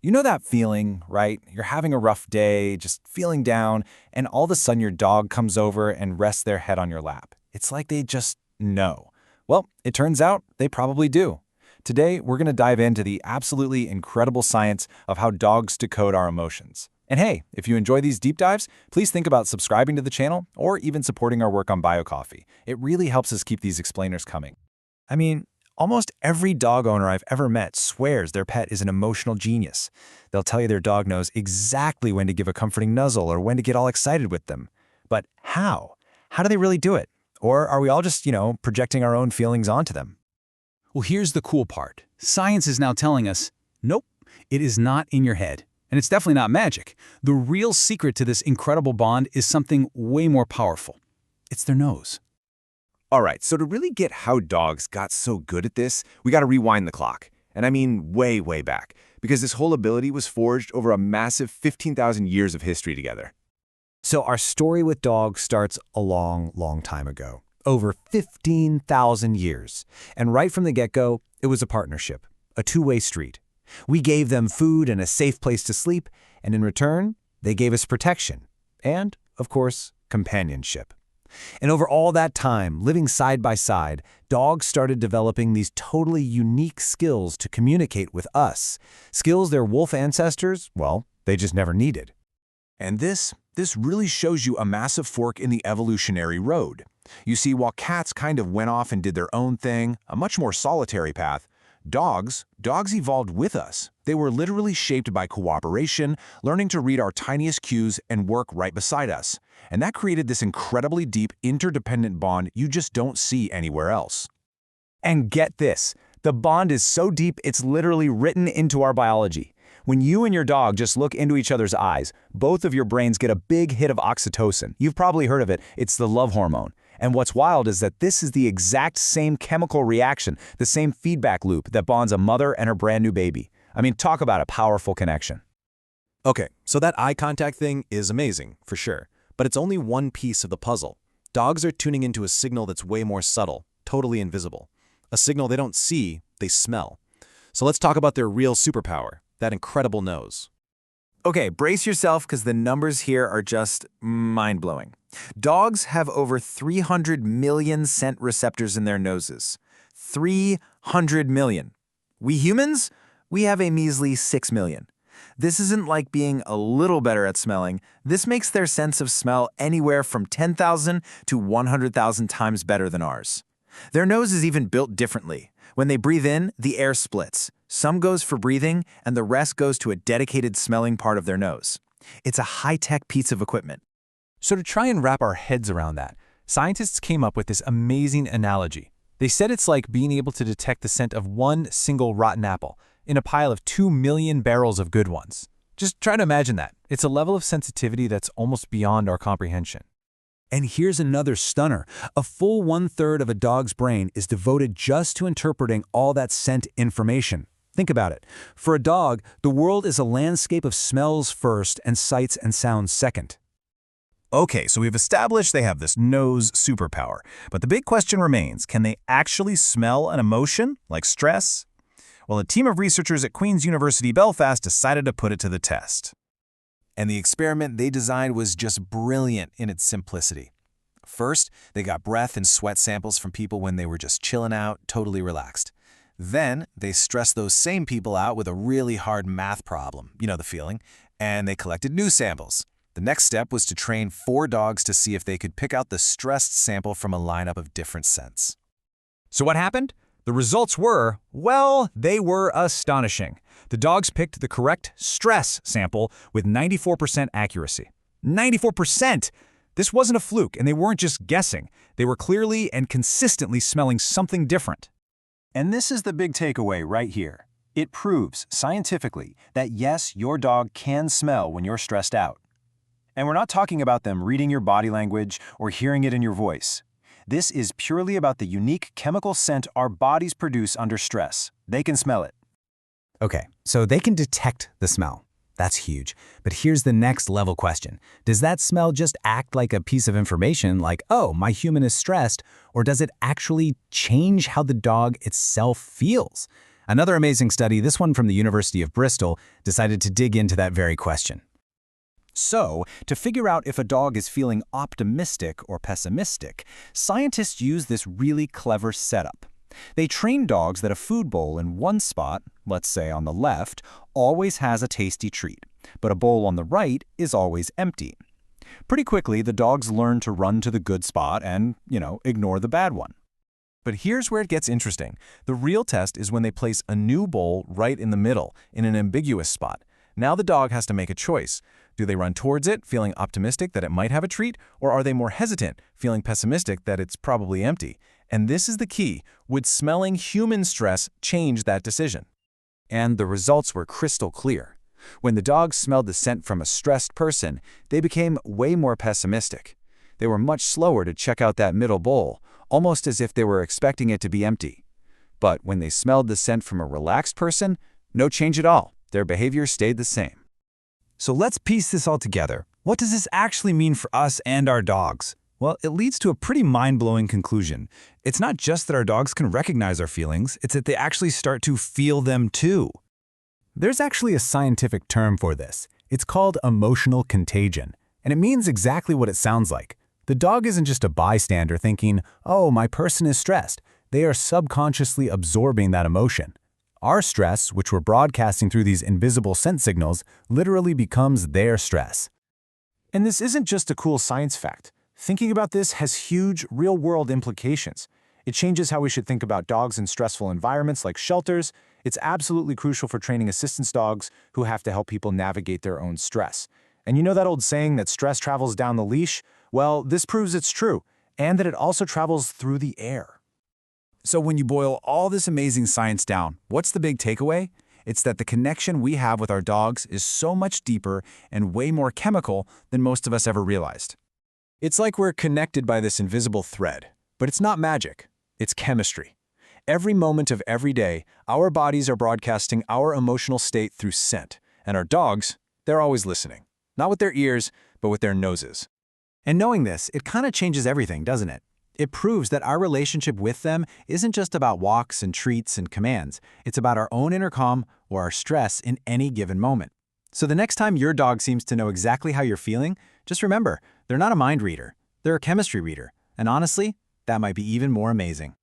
You know that feeling, right? You're having a rough day, just feeling down, and all of a sudden your dog comes over and rests their head on your lap. It's like they just know. Well, it turns out they probably do. Today, we're going to dive into the absolutely incredible science of how dogs decode our emotions. And hey, if you enjoy these deep dives, please think about subscribing to the channel or even supporting our work on BioCoffee. It really helps us keep these explainers coming. I mean, almost every dog owner I've ever met swears their pet is an emotional genius. They'll tell you their dog knows exactly when to give a comforting nuzzle or when to get all excited with them. But how? How do they really do it? Or are we all just, projecting our own feelings onto them? Well, here's the cool part. Science is now telling us, nope, it is not in your head. And it's definitely not magic. The real secret to this incredible bond is something way more powerful. It's their nose. All right, so to really get how dogs got so good at this, we got to rewind the clock. And I mean way, way back, because this whole ability was forged over a massive 15,000 years of history together. So our story with dogs starts a long, long time ago, over 15,000 years. And right from the get-go, it was a partnership, a two-way street. We gave them food and a safe place to sleep, and in return, they gave us protection and, of course, companionship. And over all that time, living side by side, dogs started developing these totally unique skills to communicate with us, skills their wolf ancestors, well, they just never needed. And this really shows you a massive fork in the evolutionary road. You see, while cats kind of went off and did their own thing, a much more solitary path, dogs evolved with us. They were literally shaped by cooperation, learning to read our tiniest cues and work right beside us. And that created this incredibly deep, interdependent bond you just don't see anywhere else. And get this, the bond is so deep it's literally written into our biology. When you and your dog just look into each other's eyes, both of your brains get a big hit of oxytocin. You've probably heard of it. It's the love hormone. And what's wild is that this is the exact same chemical reaction, the same feedback loop that bonds a mother and her brand new baby. I mean, talk about a powerful connection. Okay, so that eye contact thing is amazing, for sure. But it's only one piece of the puzzle. Dogs are tuning into a signal that's way more subtle, totally invisible. A signal they don't see, they smell. So let's talk about their real superpower, that incredible nose. Okay, brace yourself because the numbers here are just mind-blowing. Dogs have over 300 million scent receptors in their noses. 300 million. We humans, we have a measly 6 million. This isn't like being a little better at smelling. This makes their sense of smell anywhere from 10,000 to 100,000 times better than ours. Their nose is even built differently. When they breathe in, the air splits. Some goes for breathing, and the rest goes to a dedicated smelling part of their nose. It's a high-tech piece of equipment. So to try and wrap our heads around that, scientists came up with this amazing analogy. They said it's like being able to detect the scent of one single rotten apple in a pile of 2 million barrels of good ones. Just try to imagine that. It's a level of sensitivity that's almost beyond our comprehension. And here's another stunner. A full 1/3 of a dog's brain is devoted just to interpreting all that scent information. Think about it. For a dog, the world is a landscape of smells first and sights and sounds second. Okay, so we've established they have this nose superpower. But the big question remains, can they actually smell an emotion, like stress? Well, a team of researchers at Queen's University Belfast decided to put it to the test. And the experiment they designed was just brilliant in its simplicity. First, they got breath and sweat samples from people when they were just chilling out, totally relaxed. Then, they stressed those same people out with a really hard math problem, you know the feeling, and they collected new samples. The next step was to train 4 dogs to see if they could pick out the stressed sample from a lineup of different scents. So what happened? The results were, well, they were astonishing. The dogs picked the correct stress sample with 94% accuracy. 94%! This wasn't a fluke, and they weren't just guessing. They were clearly and consistently smelling something different. And this is the big takeaway right here. It proves, scientifically, that yes, your dog can smell when you're stressed out. And we're not talking about them reading your body language or hearing it in your voice. This is purely about the unique chemical scent our bodies produce under stress. They can smell it. Okay, so they can detect the smell. That's huge. But here's the next level question. Does that smell just act like a piece of information like, oh, my human is stressed, or does it actually change how the dog itself feels? Another amazing study, this one from the University of Bristol, decided to dig into that very question. So, to figure out if a dog is feeling optimistic or pessimistic, scientists use this really clever setup. They train dogs that a food bowl in one spot, let's say on the left, always has a tasty treat, but a bowl on the right is always empty. Pretty quickly, the dogs learn to run to the good spot and, ignore the bad one. But here's where it gets interesting. The real test is when they place a new bowl right in the middle, in an ambiguous spot. Now the dog has to make a choice. Do they run towards it, feeling optimistic that it might have a treat, or are they more hesitant, feeling pessimistic that it's probably empty? And this is the key. Would smelling human stress change that decision? And the results were crystal clear. When the dogs smelled the scent from a stressed person, they became way more pessimistic. They were much slower to check out that middle bowl, almost as if they were expecting it to be empty. But when they smelled the scent from a relaxed person, no change at all. Their behavior stayed the same. So let's piece this all together. What does this actually mean for us and our dogs? Well, it leads to a pretty mind-blowing conclusion. It's not just that our dogs can recognize our feelings, it's that they actually start to feel them too. There's actually a scientific term for this. It's called emotional contagion, and it means exactly what it sounds like. The dog isn't just a bystander thinking, oh, my person is stressed. They are subconsciously absorbing that emotion. Our stress, which we're broadcasting through these invisible scent signals, literally becomes their stress. And this isn't just a cool science fact. Thinking about this has huge, real-world implications. It changes how we should think about dogs in stressful environments like shelters. It's absolutely crucial for training assistance dogs who have to help people navigate their own stress. And you know that old saying that stress travels down the leash? Well, this proves it's true, and that it also travels through the air. So when you boil all this amazing science down, what's the big takeaway? It's that the connection we have with our dogs is so much deeper and way more chemical than most of us ever realized. It's like we're connected by this invisible thread. But it's not magic. It's chemistry. Every moment of every day, our bodies are broadcasting our emotional state through scent. And our dogs, they're always listening. Not with their ears, but with their noses. And knowing this, it kind of changes everything, doesn't it? It proves that our relationship with them isn't just about walks and treats and commands. It's about our own inner calm or our stress in any given moment. So the next time your dog seems to know exactly how you're feeling, just remember, they're not a mind reader. They're a chemistry reader. And honestly, that might be even more amazing.